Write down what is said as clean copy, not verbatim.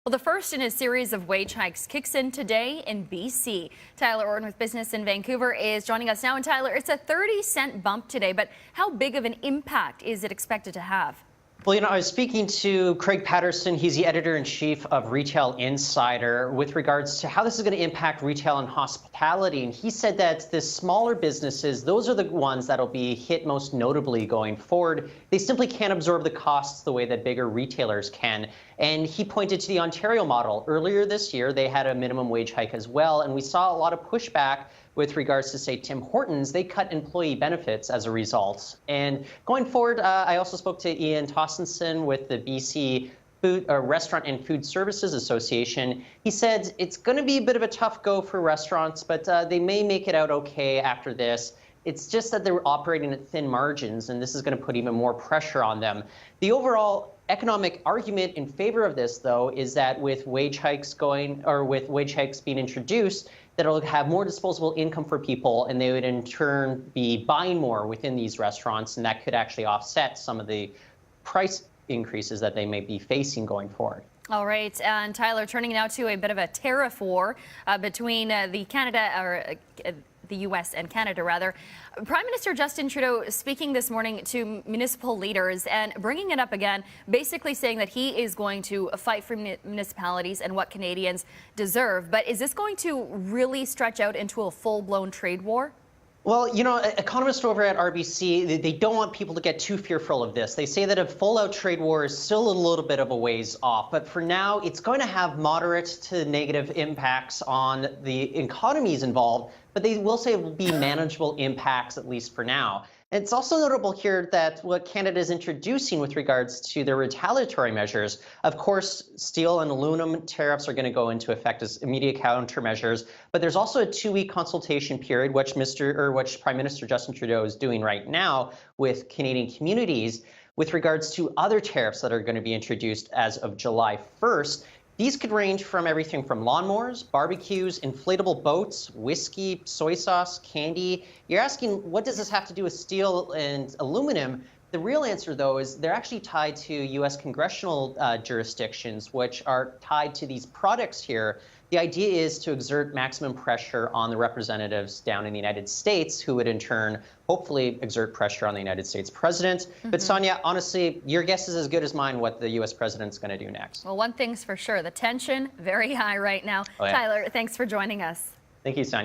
Well, the first in a series of wage hikes kicks in today in BC. Tyler Orton with Business in Vancouver is joining us now. And Tyler, it's a 30-cent bump today, but how big of an impact is it expected to have? Well, I was speaking to Craig Patterson. He's the editor-in-chief of Retail Insider with regards to how this is going to impact retail and hospitality. And he said that the smaller businesses, those are the ones that'll be hit most notably going forward. They simply can't absorb the costs the way that bigger retailers can. And he pointed to the Ontario model. Earlier this year, they had a minimum wage hike as well. And we saw a lot of pushback with regards to, say, Tim Hortons. They cut employee benefits as a result. And going forward, I also spoke to Ian Tossenson with the BC Restaurant and Food Services Association. He said it's going to be a bit of a tough go for restaurants, but they may make it out okay after this. It's just that they're operating at thin margins, and this is going to put even more pressure on them. The overall economic argument in favor of this, though, is that with wage hikes being introduced, that it'll have more disposable income for people, and they would in turn be buying more within these restaurants, and that could actually offset some of the price increases that they may be facing going forward. All right, and Tyler, turning now to a bit of a tariff war between the U.S. and Canada, rather. Prime Minister Justin Trudeau speaking this morning to municipal leaders and bringing it up again, basically saying that he is going to fight for municipalities and what Canadians deserve. But is this going to really stretch out into a full-blown trade war? Well, economists over at RBC, they don't want people to get too fearful of this. They say that a full-out trade war is still a little bit of a ways off. But for now, it's going to have moderate to negative impacts on the economies involved. But they will say it will be manageable impacts, at least for now. And it's also notable here that what Canada is introducing with regards to their retaliatory measures, of course, steel and aluminum tariffs are going to go into effect as immediate countermeasures. But there's also a 2-week consultation period, which Prime Minister Justin Trudeau is doing right now with Canadian communities with regards to other tariffs that are going to be introduced as of July 1st. These could range from everything from lawnmowers, barbecues, inflatable boats, whiskey, soy sauce, candy. You're asking, what does this have to do with steel and aluminum? The real answer, though, is they're actually tied to U.S. congressional jurisdictions, which are tied to these products here. The idea is to exert maximum pressure on the representatives down in the United States, who would in turn hopefully exert pressure on the United States president. But Sonia, honestly, your guess is as good as mine what the U.S. president's going to do next. Well, one thing's for sure, the tension very high right now. Oh, yeah. Tyler, thanks for joining us. Thank you, Sonia.